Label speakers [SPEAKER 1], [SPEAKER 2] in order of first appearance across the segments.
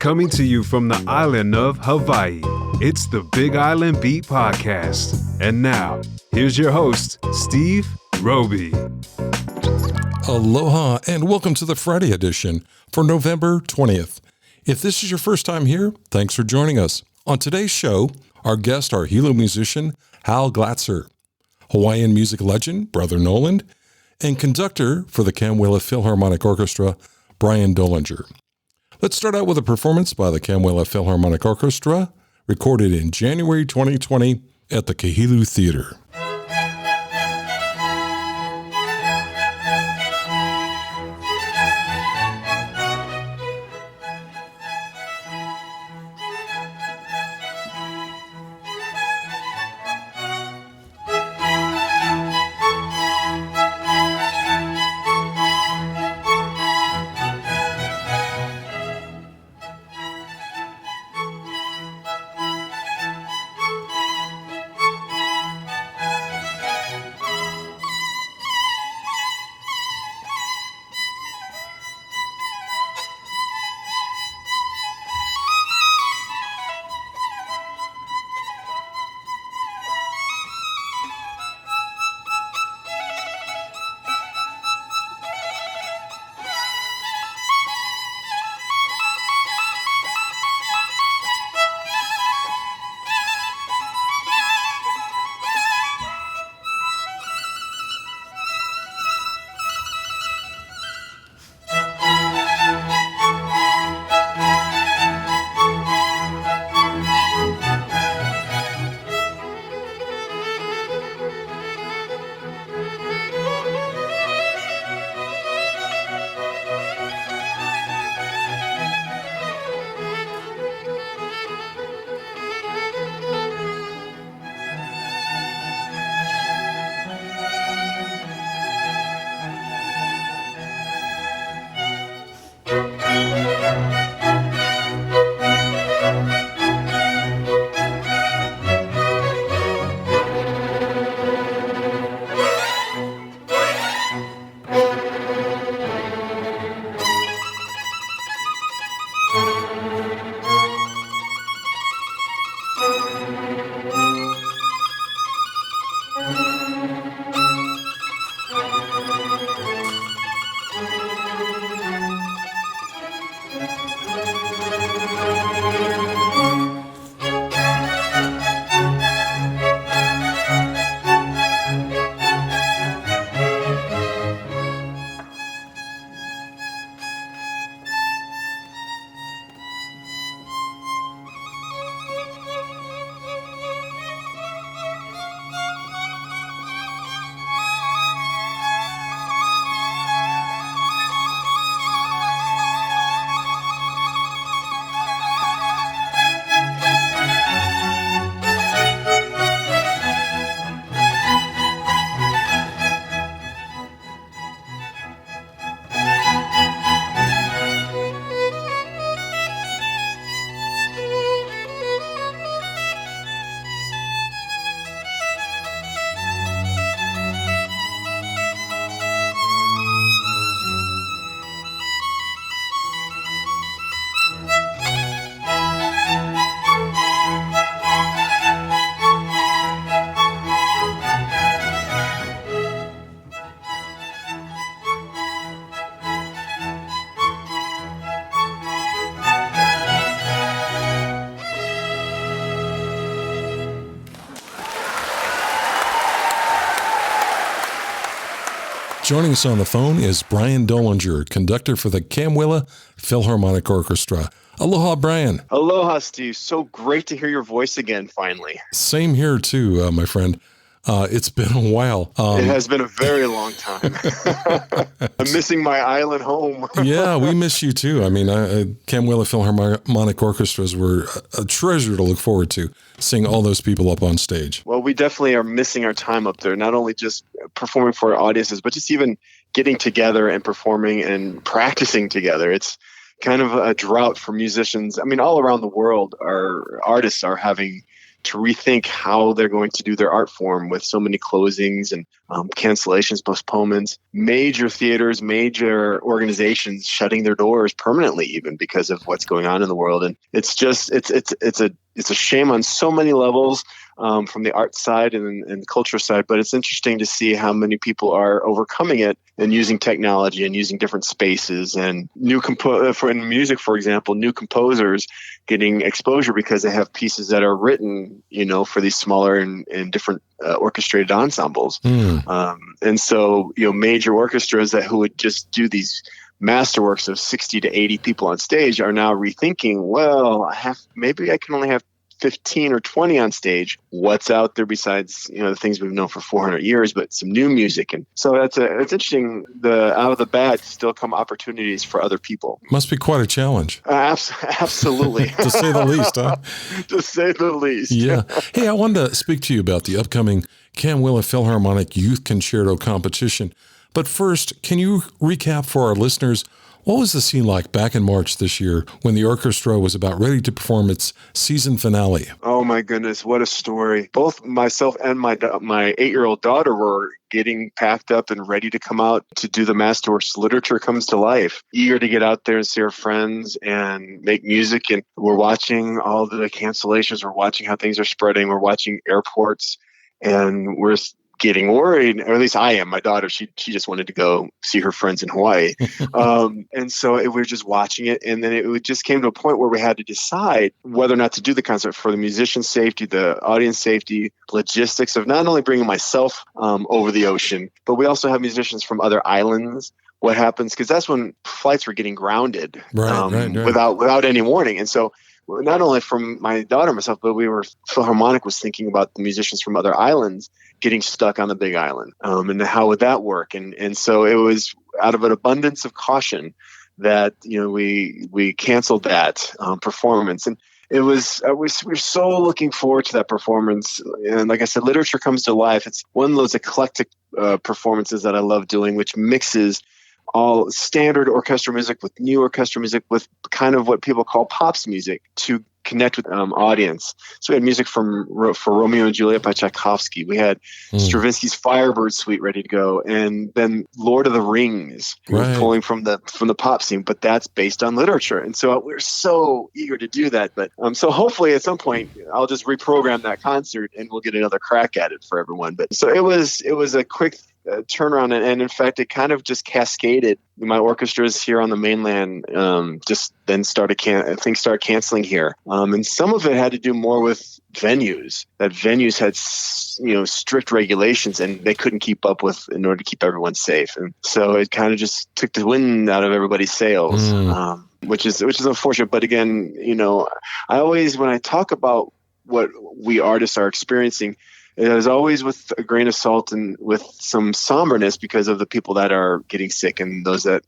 [SPEAKER 1] Coming to you from the island of Hawaii, it's the Big Island Beat Podcast. And now, here's your host, Steve Roby.
[SPEAKER 2] Aloha and welcome to the Friday edition for November 20th. If this is your first time here, thanks for joining us. On today's show, our guest, our Hilo musician, Hal Glatzer, Hawaiian music legend, Brother Noland, and conductor for the Kamwela Philharmonic Orchestra, Brian Dollinger. Let's start out with a performance by the Kamwela Philharmonic Orchestra, recorded in January 2020 at the Kahilu Theater. Joining us on the phone is Brian Dollinger, conductor for the Kamwela Philharmonic Orchestra. Aloha, Brian.
[SPEAKER 3] Aloha, Steve. So great to hear your voice again, finally.
[SPEAKER 2] Same here, too, my friend. It's been a while.
[SPEAKER 3] It has been a very long time. I'm missing my island home.
[SPEAKER 2] Yeah, we miss you, too. I mean, Kamwela Philharmonic Orchestras were a treasure to look forward to, seeing all those people up on stage.
[SPEAKER 3] Well, we definitely are missing our time up there, not only just performing for our audiences, but just even getting together and performing and practicing together. It's kind of a drought for musicians. I mean, all around the world, our artists are having to rethink how they're going to do their art form with so many closings and cancellations, postponements, major theaters, major organizations shutting their doors permanently, even because of what's going on in the world. And it's just it's a shame on so many levels, from the art side and the culture side. But it's interesting to see how many people are overcoming it and using technology and using different spaces and for in music, for example, new composers getting exposure because they have pieces that are written, for these smaller and different orchestrated ensembles. And so, major orchestras who would just do these masterworks of 60 to 80 people on stage are now rethinking, well, maybe I can only have 15 or 20 on stage. What's out there besides, the things we've known for 400 years, but some new music. And so it's interesting, out of the bat still come opportunities for other people.
[SPEAKER 2] Must be quite a challenge.
[SPEAKER 3] Absolutely.
[SPEAKER 2] To say the least, huh?
[SPEAKER 3] To say the least.
[SPEAKER 2] Yeah. Hey, I wanted to speak to you about the upcoming Cam Willa Philharmonic Youth Concerto competition. But first, can you recap for our listeners, what was the scene like back in March this year when the orchestra was about ready to perform its season finale?
[SPEAKER 3] Oh my goodness, what a story. Both myself and my 8-year-old daughter were getting packed up and ready to come out to do the Masterworks Literature Comes to Life, eager to get out there and see our friends and make music. And we're watching all the cancellations. We're watching how things are spreading. We're watching airports, and we're getting worried, or at least I am. My daughter, she just wanted to go see her friends in Hawaii. And so we were just watching it. And then it just came to a point where we had to decide whether or not to do the concert for the musician's safety, the audience safety, logistics of not only bringing myself over the ocean, but we also have musicians from other islands. What happens? Because that's when flights were getting grounded
[SPEAKER 2] right.
[SPEAKER 3] without any warning. And so not only from my daughter and myself, but Philharmonic was thinking about the musicians from other islands getting stuck on the Big Island, and how would that work? And so it was out of an abundance of caution that we canceled that performance. And it was we're so looking forward to that performance. And like I said, Literature Comes to Life. It's one of those eclectic performances that I love doing, which mixes all standard orchestral music with new orchestral music with kind of what people call pops music to connect with audience. So we had music for Romeo and Juliet by Tchaikovsky. We had Stravinsky's Firebird Suite ready to go, and then Lord of the Rings, pulling from the pop scene, but that's based on literature. And so we're so eager to do that. But so hopefully at some point I'll just reprogram that concert and we'll get another crack at it for everyone. But so it was a quick turnaround, and in fact it kind of just cascaded. My orchestras here on the mainland just then started canceling here, and some of it had to do more with venues. That venues had strict regulations and they couldn't keep up with in order to keep everyone safe, and so it kind of just took the wind out of everybody's sails, which is unfortunate. But again, I always, when I talk about what we artists are experiencing, it is always with a grain of salt and with some somberness because of the people that are getting sick and those that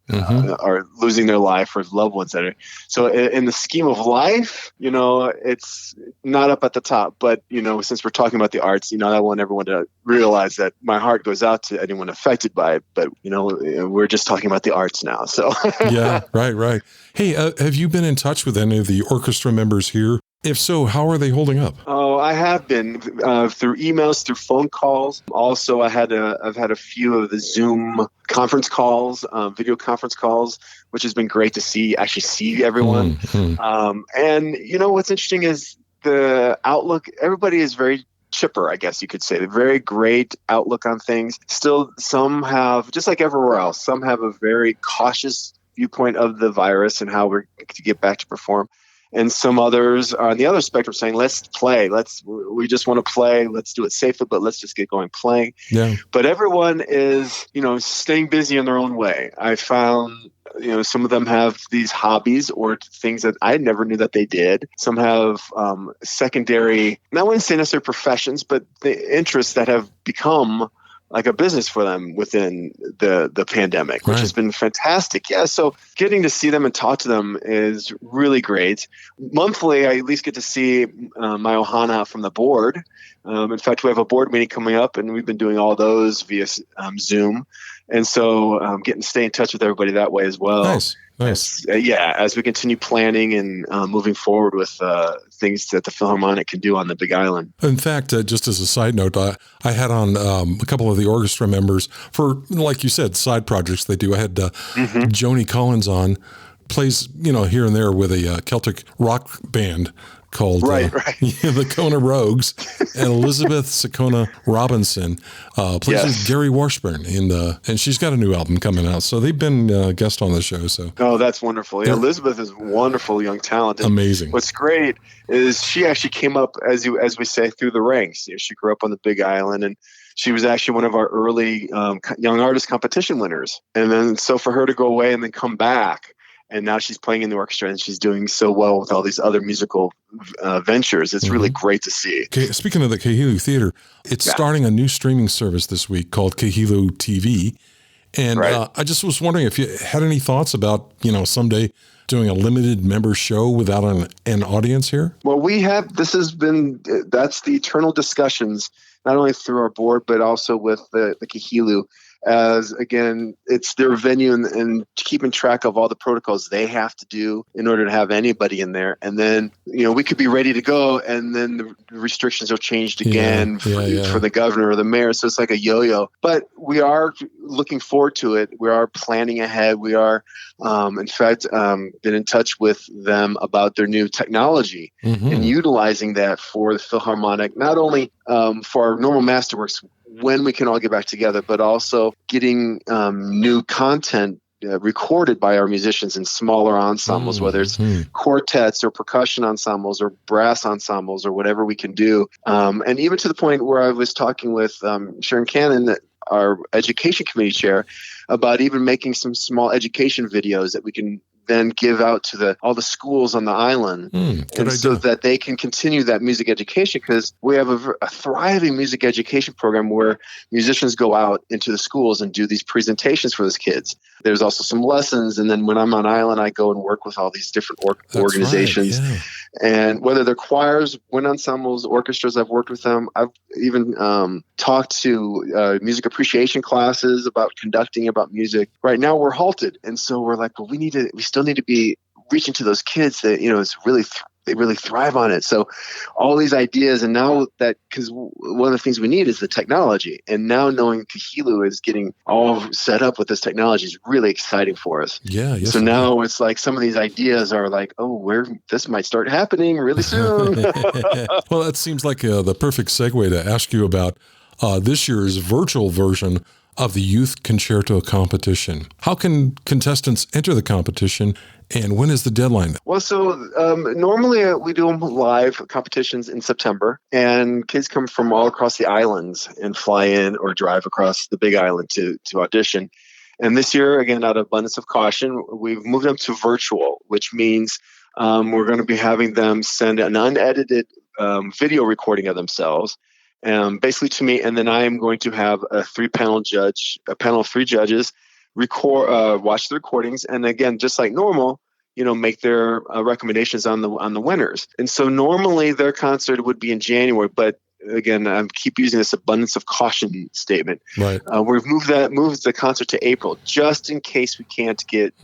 [SPEAKER 3] are losing their life or loved ones that are. So in the scheme of life, it's not up at the top. But, since we're talking about the arts, I want everyone to realize that my heart goes out to anyone affected by it. But, we're just talking about the arts now. So
[SPEAKER 2] Yeah, right. Hey, have you been in touch with any of the orchestra members here? If so, how are they holding up?
[SPEAKER 3] Oh, I have been through emails, through phone calls. Also, I've had a few of the Zoom conference calls, video conference calls, which has been great to see everyone. And what's interesting is the outlook. Everybody is very chipper, I guess you could say. A very great outlook on things. Still, some have, just like everywhere else, some have a very cautious viewpoint of the virus and how we're to get back to perform. And some others are on the other spectrum saying, let's play. We just want to play. Let's do it safely, but let's just get going playing. Yeah. But everyone is, staying busy in their own way. I found, some of them have these hobbies or things that I never knew that they did. Some have secondary, I wouldn't say necessarily professions, but the interests that have become like a business for them within the pandemic, which has been fantastic. Yeah, so getting to see them and talk to them is really great. Monthly, I at least get to see my ohana from the board. In fact, we have a board meeting coming up, and we've been doing all those via Zoom. And so getting to stay in touch with everybody that way as well.
[SPEAKER 2] Nice.
[SPEAKER 3] As we continue planning and moving forward with things that the Philharmonic can do on the Big Island.
[SPEAKER 2] In fact, just as a side note, I had on a couple of the orchestra members for, like you said, side projects they do. I had Joni Collins on, plays, here and there with a Celtic rock band called the Kona Rogues, and Elizabeth Sakona Robinson plays with Gary Washburn and she's got a new album coming out. So they've been guest on the show. So
[SPEAKER 3] that's wonderful. Yeah, Elizabeth is wonderful young talent. And
[SPEAKER 2] amazing.
[SPEAKER 3] What's great is she actually came up, as we say, through the ranks. She grew up on the Big Island, and she was actually one of our early young artist competition winners. And then so for her to go away and then come back, and now she's playing in the orchestra and she's doing so well with all these other musical ventures. It's really great to see.
[SPEAKER 2] Okay, speaking of the Kahilu Theater, it's starting a new streaming service this week called Kahilu TV. And I just was wondering if you had any thoughts about, someday doing a limited member show without an audience here?
[SPEAKER 3] Well, that's the eternal discussions, not only through our board, but also with the Kahilu. As again, it's their venue and keeping track of all the protocols they have to do in order to have anybody in there. And then, we could be ready to go, and then the restrictions are changed again for the governor or the mayor. So it's like a yo-yo. But we are looking forward to it. We are planning ahead. We are, in fact, been in touch with them about their new technology and utilizing that for the Philharmonic, not only for our normal Masterworks when we can all get back together, but also getting new content recorded by our musicians in smaller ensembles, whether it's quartets or percussion ensembles or brass ensembles or whatever we can do. And even to the point where I was talking with Sharon Cannon, our education committee chair, about even making some small education videos that we can then give out to all the schools on the island, so that they can continue that music education, because we have a thriving music education program where musicians go out into the schools and do these presentations for those kids. There's also some lessons, and then when I'm on island, I go and work with all these different organizations.
[SPEAKER 2] Right, yeah.
[SPEAKER 3] And whether they're choirs, wind ensembles, orchestras, I've worked with them. I've even talked to music appreciation classes about conducting, about music. Right now we're halted. And so we're like, well, we still need to be reaching to those kids that, it's really, they really thrive on it. So all these ideas, and now that, because one of the things we need is the technology. And now knowing Kahilu is getting all set up with this technology is really exciting for us.
[SPEAKER 2] Yeah. Yes,
[SPEAKER 3] so now it's like some of these ideas are like, this might start happening really soon.
[SPEAKER 2] Well, that seems like the perfect segue to ask you about this year's virtual version of the Youth Concerto Competition. How can contestants enter the competition, and when is the deadline?
[SPEAKER 3] Well, so normally we do them live competitions in September, and kids come from all across the islands and fly in or drive across the Big Island to audition. And this year, again, out of abundance of caution, we've moved them to virtual, which means we're going to be having them send an unedited video recording of themselves, basically to me, and then I am going to have a panel of 3 judges watch the recordings, and again, just like normal, make their recommendations on the winners. And so normally their concert would be in January, but again, I keep using this abundance of caution statement.
[SPEAKER 2] Right.
[SPEAKER 3] We've moved the concert to April, just in case we can't get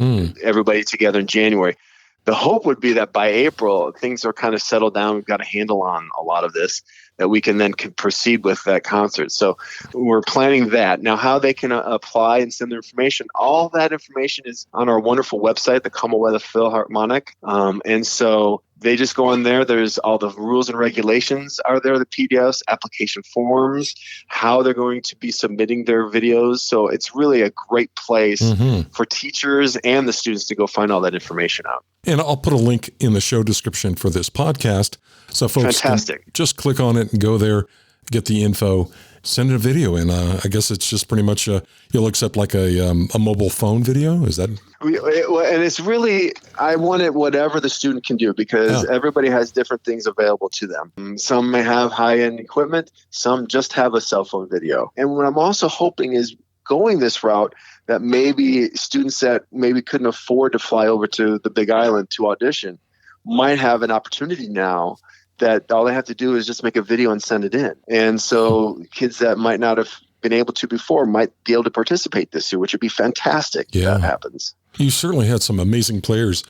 [SPEAKER 3] everybody together in January. The hope would be that by April, things are kind of settled down. We've got a handle on a lot of this, that we can then proceed with that concert. So we're planning that. Now, how they can apply and send their information, all that information is on our wonderful website, the Commonwealth Philharmonic. And so they just go on there. There's all the rules and regulations are there, the PDFs, application forms, how they're going to be submitting their videos. So it's really a great place for teachers and the students to go find all that information out.
[SPEAKER 2] And I'll put a link in the show description for this podcast, so folks can just click on it and go there, get the info, send a video. And I guess it's just pretty much you'll accept like a mobile phone video. Is that?
[SPEAKER 3] And it's really, I want it whatever the student can do, because everybody has different things available to them. Some may have high-end equipment. Some just have a cell phone video. And what I'm also hoping is going this route, that maybe students that maybe couldn't afford to fly over to the Big Island to audition might have an opportunity now that all they have to do is just make a video and send it in. And so kids that might not have been able to before might be able to participate this year, which would be fantastic if that happens.
[SPEAKER 2] You certainly had some amazing players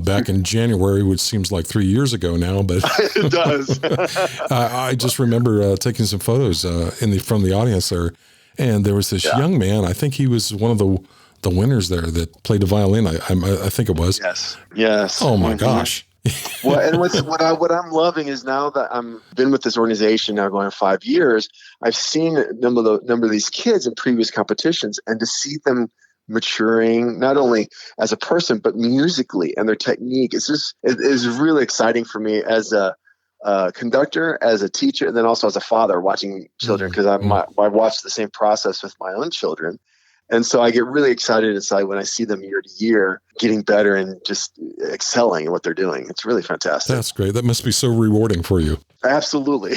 [SPEAKER 2] back in January, which seems like 3 years ago now, but
[SPEAKER 3] it does.
[SPEAKER 2] I just remember taking some photos from the audience there, and there was this young man. I think he was one of the winners there that played the violin. I think it was.
[SPEAKER 3] Yes.
[SPEAKER 2] Oh my gosh.
[SPEAKER 3] Well, and what I'm loving is now that I'm been with this organization now going 5 years, I've seen a number of these kids in previous competitions, and to see them maturing not only as a person but musically and their technique is really exciting for me as a conductor, as a teacher, and then also as a father watching children, because I watch the same process with my own children. And so I get really excited inside when I see them year to year getting better and just excelling in what they're doing. It's really fantastic.
[SPEAKER 2] That's great. That must be so rewarding for you.
[SPEAKER 3] Absolutely.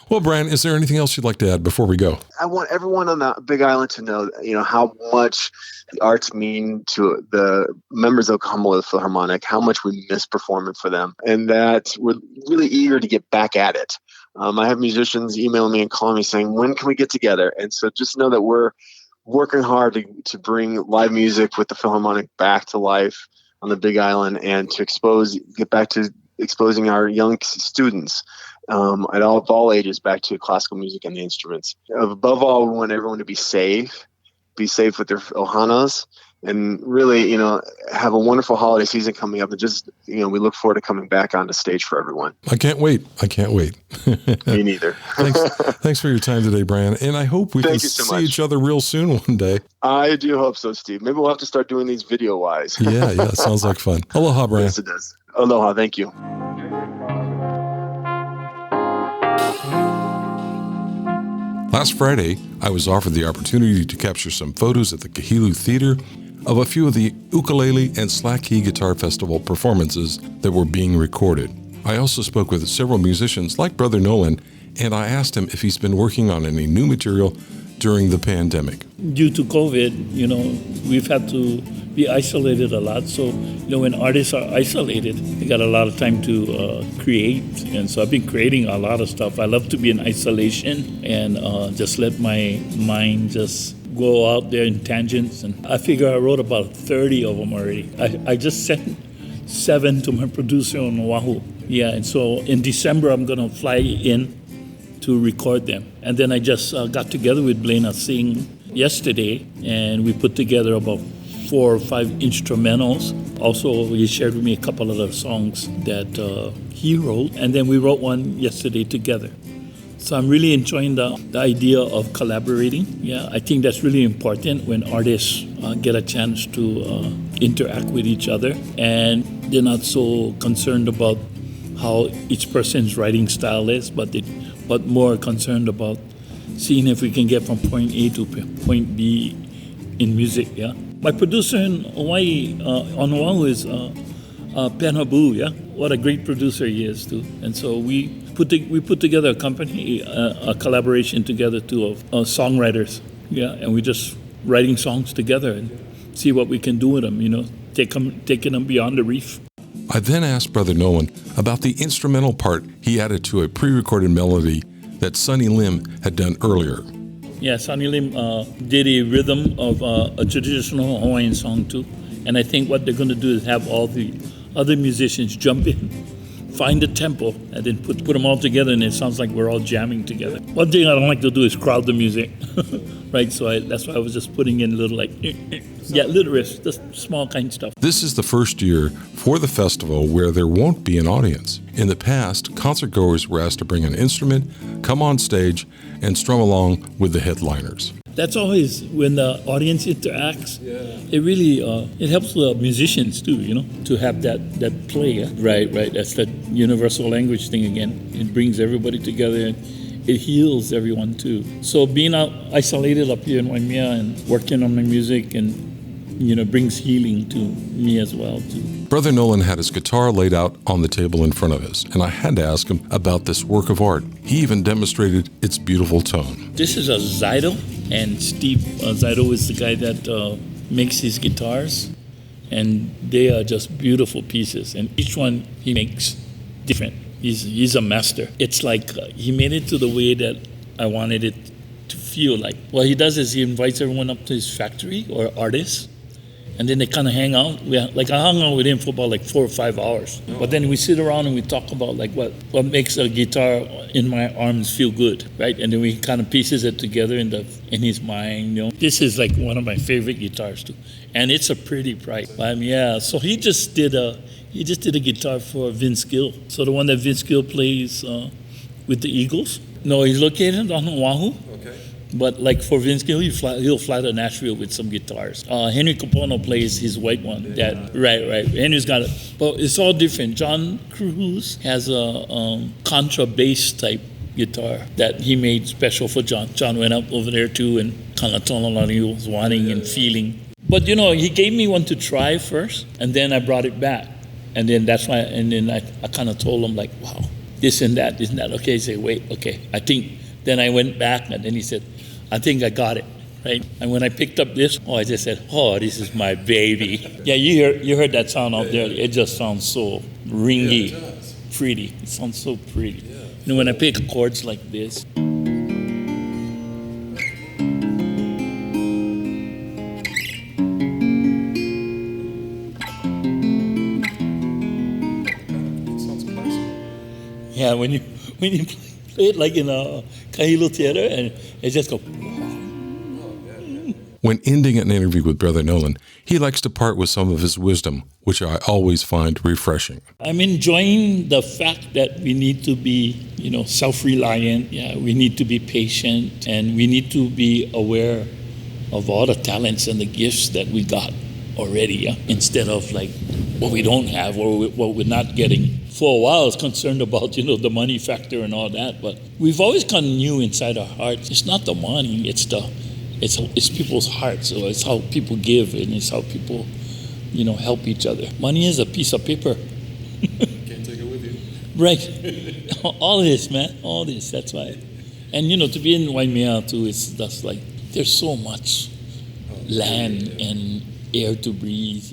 [SPEAKER 2] Well, Brian, is there anything else you'd like to add before we go?
[SPEAKER 3] I want everyone on the Big Island to know, how much the arts mean to the members of Oklahoma Philharmonic, how much we miss performing for them, and that we're really eager to get back at it. I have musicians emailing me and calling me saying, when can we get together? And so just know that we're working hard to bring live music with the Philharmonic back to life on the Big Island, and to get back to exposing our young students at all ages back to classical music and the instruments. Above all, we want everyone to be safe with their ohanas, and really, have a wonderful holiday season coming up. And just, we look forward to coming back on the stage for everyone.
[SPEAKER 2] I can't wait.
[SPEAKER 3] Me neither.
[SPEAKER 2] Thanks for your time today, Brian. And I hope we can see each other real soon one day.
[SPEAKER 3] I do hope so, Steve. Maybe we'll have to start doing these video-wise.
[SPEAKER 2] Yeah. Sounds like fun. Aloha, Brian.
[SPEAKER 3] Yes, it does. Aloha. Thank you.
[SPEAKER 2] Last Friday, I was offered the opportunity to capture some photos at the Kahilu Theater of a few of the Ukulele and Slack Key Guitar Festival performances that were being recorded. I also spoke with several musicians like Brother Nolan, and I asked him if he's been working on any new material during the pandemic.
[SPEAKER 4] Due to COVID, we've had to be isolated a lot. So, when artists are isolated, they got a lot of time to create. And so I've been creating a lot of stuff. I love to be in isolation and just let my mind just go out there in tangents. And I figure I wrote about 30 of them already. I just sent 7 to my producer on Oahu. Yeah, and so in December, I'm going to fly in to record them. And then I just got together with Blaina Singh yesterday, and we put together about 4 or 5 instrumentals. Also, he shared with me a couple of the songs that he wrote, and then we wrote one yesterday together. So I'm really enjoying the idea of collaborating. Yeah, I think that's really important when artists get a chance to interact with each other, and they're not so concerned about how each person's writing style is, but more concerned about seeing if we can get from point A to point B in music. Yeah, my producer in Hawaii on Oahu is Ben Habu. Yeah, what a great producer he is too. And so we put together a company, a collaboration together too of songwriters. Yeah, and we just writing songs together and see what we can do with them. Taking them beyond the reef.
[SPEAKER 2] I then asked Brother Nolan about the instrumental part he added to a pre-recorded melody that Sonny Lim had done earlier.
[SPEAKER 4] Yeah, Sonny Lim did a rhythm of a traditional Hawaiian song too. And I think what they're going to do is have all the other musicians jump in, find the tempo, and then put them all together, and it sounds like we're all jamming together. One thing I don't like to do is crowd the music, right? So that's why I was just putting in a little little riffs, just small kind of stuff.
[SPEAKER 2] This is the first year for the festival where there won't be an audience. In the past, concert goers were asked to bring an instrument, come on stage, and strum along with the headliners.
[SPEAKER 4] That's always when the audience interacts. Yeah. It really it helps the musicians too, to have that play. Yeah? Right. That's that universal language thing again. It brings everybody together. And it heals everyone too. So being isolated up here in Waimea and working on my music and brings healing to me as well too.
[SPEAKER 2] Brother Nolan had his guitar laid out on the table in front of us, and I had to ask him about this work of art. He even demonstrated its beautiful tone.
[SPEAKER 4] This is a Zyto, and Steve Zyto is the guy that makes his guitars, and they are just beautiful pieces, and each one he makes different. He's a master. It's like he made it to the way that I wanted it feel like. What he does is he invites everyone up to his factory or artists, and then they kind of hang out. I hung out with him for about like 4 or 5 hours. But then we sit around and we talk about like what makes a guitar in my arms feel good, right? And then we kind of pieces it together in his mind. This is like one of my favorite guitars too, and it's a pretty price. So he just did a guitar for Vince Gill. So the one that Vince Gill plays with the Eagles. No, he's located on Oahu.
[SPEAKER 2] Okay.
[SPEAKER 4] But like for Vince Gill, he'll fly to Nashville with some guitars. Henry Capono plays his white one. Right. Henry's got it. But it's all different. John Cruz has a contra bass type guitar that he made special for John. John went up over there too and kind of told him what he was wanting and feeling. But he gave me one to try first, and then I brought it back. And then that's why, and then I kind of told him like, wow, this and that. Okay, he said, wait, okay, I think. Then I went back, and then he said, I think I got it, right? And when I picked up this, I just said, this is my baby. Yeah, you heard that sound out there. It just sounds so ringy, pretty. It sounds so pretty. Yeah. When I pick chords like this. Yeah, when you play it like in a Kahilo theater, and it just goes.
[SPEAKER 2] When ending an interview with Brother Nolan, he likes to part with some of his wisdom, which I always find refreshing.
[SPEAKER 4] I'm enjoying the fact that we need to be, self-reliant. Yeah, we need to be patient, and we need to be aware of all the talents and the gifts that we got already. Yeah? Instead of like what we don't have or what we're not getting. For a while, I was concerned about, the money factor and all that, but we've always kind of knew inside our hearts, it's not the money, it's people's hearts. So it's how people give, and it's how people, help each other. Money is a piece of paper.
[SPEAKER 2] Can't take it with you.
[SPEAKER 4] Right. All this, man, all this, that's why. And, to be in Waimea too, it's just like, there's so much land and air to breathe,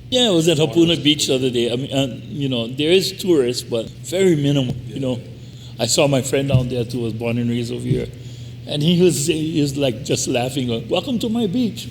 [SPEAKER 4] Yeah, I was at Hapuna Beach the other day. I mean, there is tourists, but very minimal, I saw my friend down there too, was born and raised over here. And he was like just laughing, going, welcome to my beach.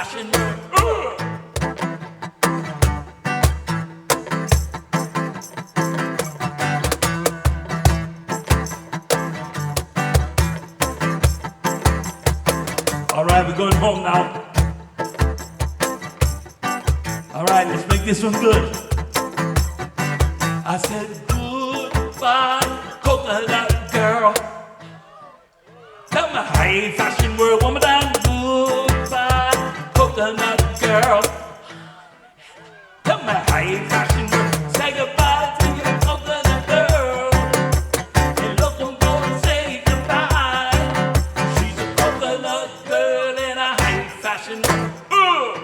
[SPEAKER 5] fashion world. All right, we're going home now. All right, let's make this one good. I said goodbye, coconut girl. Tell me, hey, fashion world, woman down. Goodbye, coconut girl. Tell me, hey, fashion world. Say goodbye to your coconut girl. And look, I'm gonna say goodbye. She's a coconut girl in a high fashion world.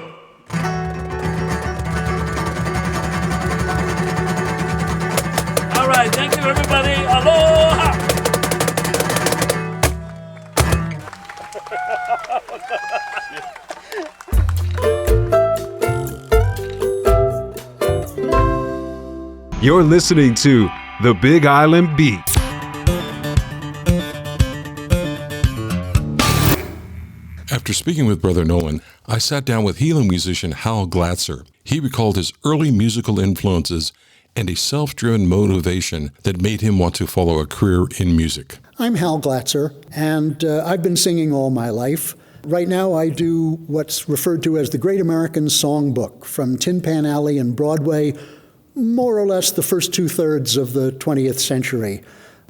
[SPEAKER 5] All right, thank you, everybody. Aloha.
[SPEAKER 1] You're listening to The Big Island Beat.
[SPEAKER 2] After speaking with Brother Nolan, I sat down with Gila musician Hal Glatzer. He recalled his early musical influences and a self-driven motivation that made him want to follow a career in music.
[SPEAKER 6] I'm Hal Glatzer, and I've been singing all my life. Right now I do what's referred to as the Great American Songbook, from Tin Pan Alley and Broadway, more or less the first two-thirds of the 20th century.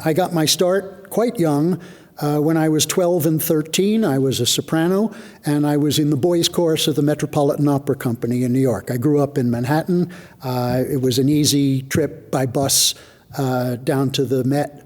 [SPEAKER 6] I got my start quite young. When I was 12 and 13, I was a soprano, and I was in the boys' chorus of the Metropolitan Opera Company in New York. I grew up in Manhattan. It was an easy trip by bus down to the Met.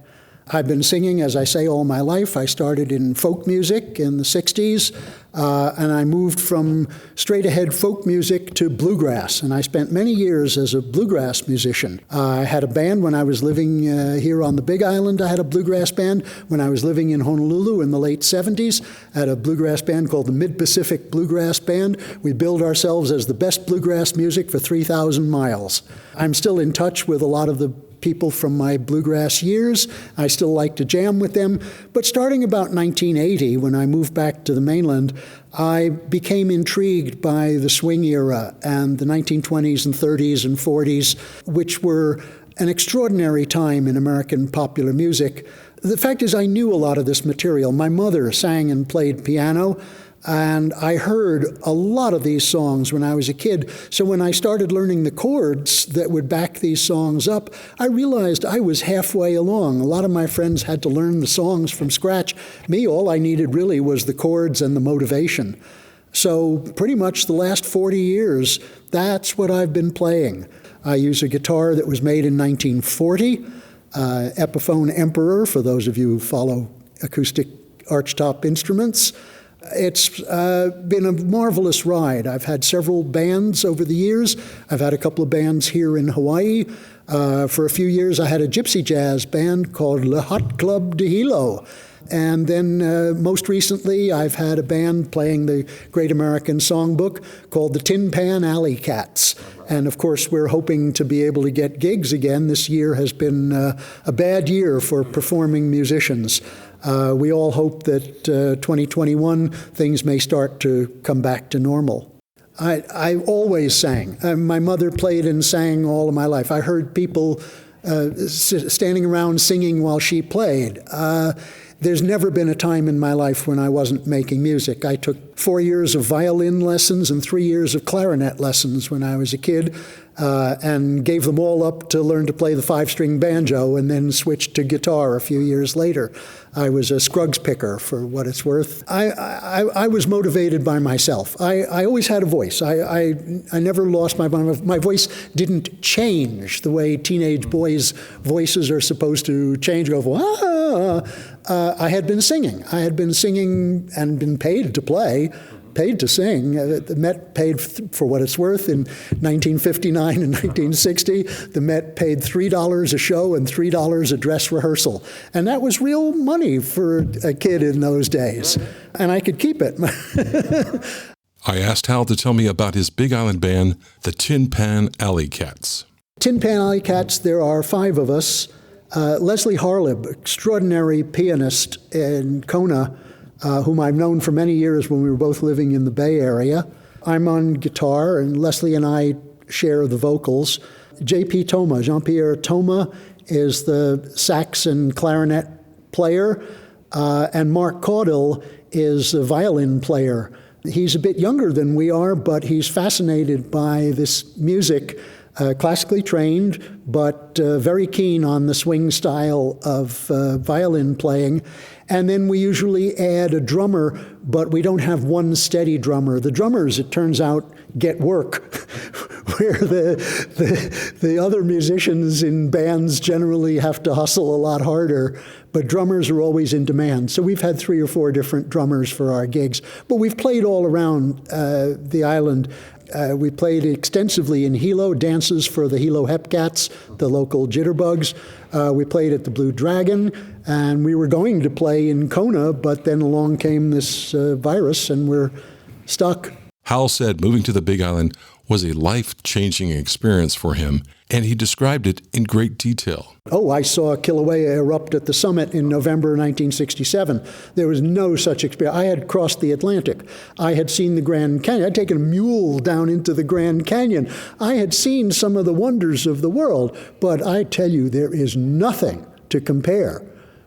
[SPEAKER 6] I've been singing, as I say, all my life. I started in folk music in the 60s, and I moved from straight-ahead folk music to bluegrass, and I spent many years as a bluegrass musician. I had a band when I was living here on the Big Island. I had a bluegrass band. When I was living in Honolulu in the late 70s, I had a bluegrass band called the Mid-Pacific Bluegrass Band. We billed ourselves as the best bluegrass music for 3,000 miles. I'm still in touch with a lot of the people from my bluegrass years. I still like to jam with them. But starting about 1980, when I moved back to the mainland, I became intrigued by the swing era and the 1920s and 30s and 40s, which were an extraordinary time in American popular music. The fact is, I knew a lot of this material. My mother sang and played piano, and I heard a lot of these songs when I was a kid. So when I started learning the chords that would back these songs up, I realized I was halfway along. A lot of my friends had to learn the songs from scratch. Me, all I needed really was the chords and the motivation. So pretty much the last 40 years, that's what I've been playing. I use a guitar that was made in 1940, Epiphone Emperor, for those of you who follow acoustic archtop instruments. It's been a marvelous ride. I've had several bands over the years. I've had a couple of bands here in Hawaii. For a few years, I had a gypsy jazz band called Le Hot Club de Hilo. And then most recently, I've had a band playing the Great American Songbook called the Tin Pan Alley Cats. And of course, we're hoping to be able to get gigs again. This year has been a bad year for performing musicians. We all hope that 2021, things may start to come back to normal. I always sang. My mother played and sang all of my life. I heard people standing around singing while she played. There's never been a time in my life when I wasn't making music. I took 4 years of violin lessons and 3 years of clarinet lessons when I was a kid, and gave them all up to learn to play the 5-string banjo, and then switched to guitar a few years later. I was a Scruggs picker, for what it's worth. I was motivated by myself. I always had a voice. I never lost my voice. Didn't change the way teenage boys' voices are supposed to change. Go, I had been singing. I had been singing and been paid to play. Paid to sing. The Met paid, for what it's worth, in 1959 and 1960, the Met paid $3 a show and $3 a dress rehearsal. And that was real money for a kid in those days. And I could keep it.
[SPEAKER 2] I asked Hal to tell me about his Big Island band, the Tin Pan Alley Cats.
[SPEAKER 6] Tin Pan Alley Cats, there are 5 of us. Leslie Harlib, extraordinary pianist in Kona, whom I've known for many years when we were both living in the Bay Area. I'm on guitar, and Leslie and I share the vocals. J.P. Thoma, Jean-Pierre Thoma, is the sax and clarinet player, and Mark Caudill is a violin player. He's a bit younger than we are, but he's fascinated by this music, classically trained, but very keen on the swing style of violin playing. And then we usually add a drummer, but we don't have one steady drummer. The drummers, it turns out, get work, where the other musicians in bands generally have to hustle a lot harder, but drummers are always in demand. So we've had 3 or 4 different drummers for our gigs, but we've played all around the island. We played extensively in Hilo, dances for the Hilo Hepcats, the local jitterbugs. We played at the Blue Dragon, and we were going to play in Kona, but then along came this virus, and we're stuck.
[SPEAKER 2] Hal said moving to the Big Island was a life-changing experience for him, and he described it in great detail.
[SPEAKER 6] Oh, I saw Kilauea erupt at the summit in November 1967. There was no such experience. I had crossed the Atlantic. I had seen the Grand Canyon. I'd taken a mule down into the Grand Canyon. I had seen some of the wonders of the world, but I tell you, there is nothing to compare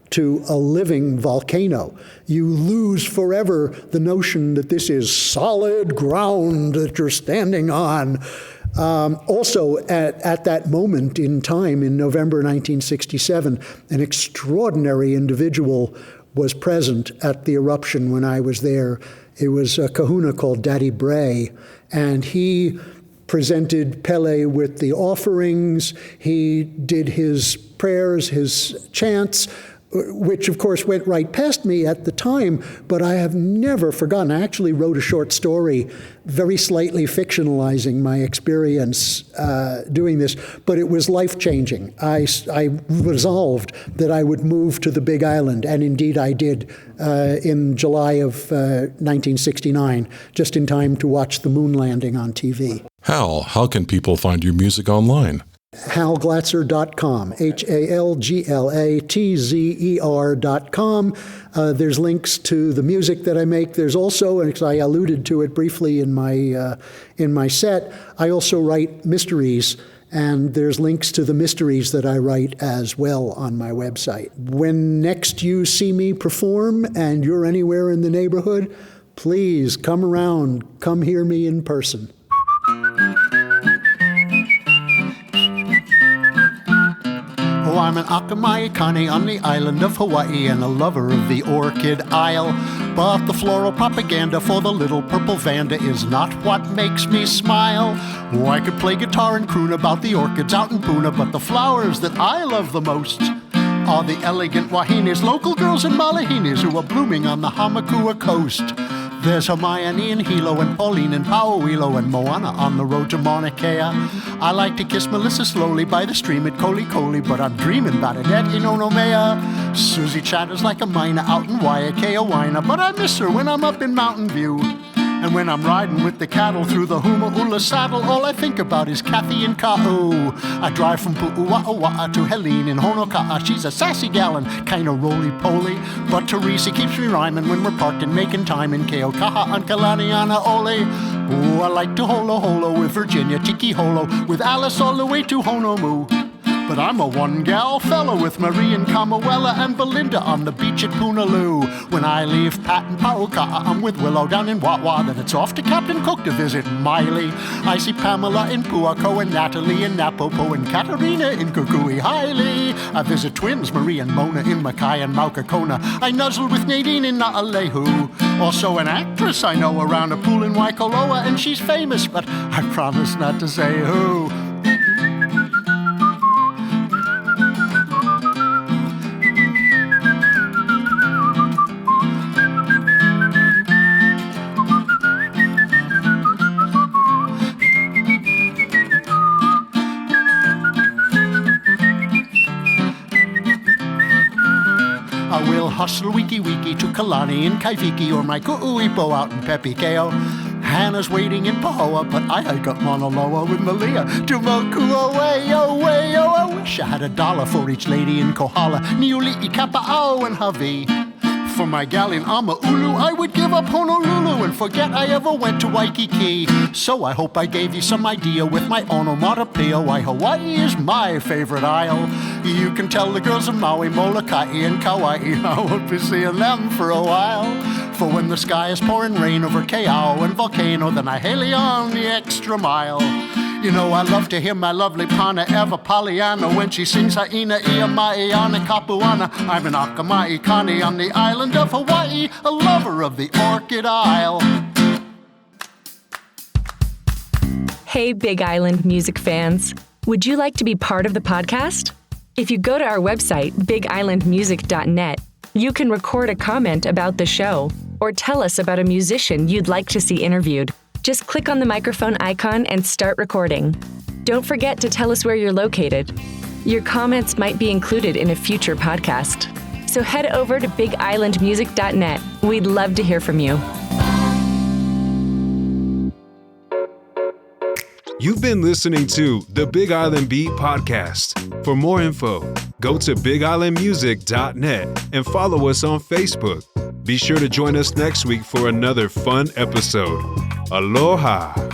[SPEAKER 6] to a living volcano. You lose forever the notion that this is solid ground that you're standing on. Also, at that moment in time, in November 1967, an extraordinary individual was present at the eruption when I was there. It was a kahuna called Daddy Bray, and he presented Pele with the offerings. He did his prayers, his chants, which of course went right past me at the time, but I have never forgotten. I actually wrote a short story, very slightly fictionalizing my experience doing this, but it was life-changing. I resolved that I would move to the Big Island, and indeed I did in July of 1969, just in time to watch the moon landing on TV.
[SPEAKER 2] Hal, how can people find your music online?
[SPEAKER 6] HalGlatzer.com, HalGlatzer.com. There's links to the music that I make. There's also, and I alluded to it briefly in my set, I also write mysteries, and there's links to the mysteries that I write as well on my website. When next you see me perform and you're anywhere in the neighborhood, please come around, come hear me in person.
[SPEAKER 7] Oh, I'm an Akamai on the island of Hawaii and a lover of the Orchid Isle. But the floral propaganda for the little purple Vanda is not what makes me smile. Oh, I could play guitar and croon about the orchids out in Puna, but the flowers that I love the most are the elegant wahinis, local girls and malahinis who are blooming on the Hamakua coast. There's Hermione and Hilo and Pauline and Pauilo and Moana on the road to Mauna Kea. I like to kiss Melissa slowly by the stream at Koli Koli, but I'm dreaming about it at Inonomea. Susie chatters like a mina out in Waiakea, but I miss her when I'm up in Mountain View. And when I'm riding with the cattle through the Huma-Ula saddle, all I think about is Kathy and Ka'u. I drive from Pu'uwa'awa'a to Helene in Honoka'a. She's a sassy gal and kinda roly-poly, but Teresa keeps me rhyming when we're parked and making time in Keokaha on Kalaniana Ole. Oh, I like to holo-holo with Virginia Tiki Holo, with Alice all the way to Honomu. But I'm a one-gal fella with Marie and Kamuela and Belinda on the beach at Punaloo. When I leave Pat and Pauka'a, I'm with Willow down in Wawa. Then it's off to Captain Cook to visit Miley. I see Pamela in Puako and Natalie in Napopo and Katerina in Kukui Haile. I visit twins Marie and Mona in Makai and Maukakona. I nuzzle with Nadine in Naalehu. Also an actress I know around a pool in Waikoloa, and she's famous, but I promise not to say who. Hustle wiki to Kalani in Kaifiki or my Ku'uipo out in Pepikeo. Hannah's waiting in Pahoa, but I hike up Mauna Loa with Malia to Mokua Wayo. I wish I had $1 for each lady in Kohala, Niuli'i, Kapa'au, and Hawaii. For my gal in Amaulu, I would give up Honolulu and forget I ever went to Waikiki. So I hope I gave you some idea with my onomatopoeia why Hawaii is my favorite isle. You can tell the girls of Maui, Molokai, and Kauai I won't be seeing them for a while. For when the sky is pouring rain over Keao and Volcano, then I hail on the extra mile. You know I love to hear my lovely Pana Eva Pollyanna when she sings Haina Ia Mai Ana Kapuana. I'm an Akamai Kani on the island of Hawaii, a lover of the Orchid Isle.
[SPEAKER 8] Hey, Big Island music fans. Would you like to be part of the podcast? If you go to our website, bigislandmusic.net, you can record a comment about the show or tell us about a musician you'd like to see interviewed. Just click on the microphone icon and start recording. Don't forget to tell us where you're located. Your comments might be included in a future podcast. So head over to bigislandmusic.net. We'd love to hear from you.
[SPEAKER 1] You've been listening to the Big Island Beat Podcast. For more info, go to bigislandmusic.net and follow us on Facebook. Be sure to join us next week for another fun episode. Aloha.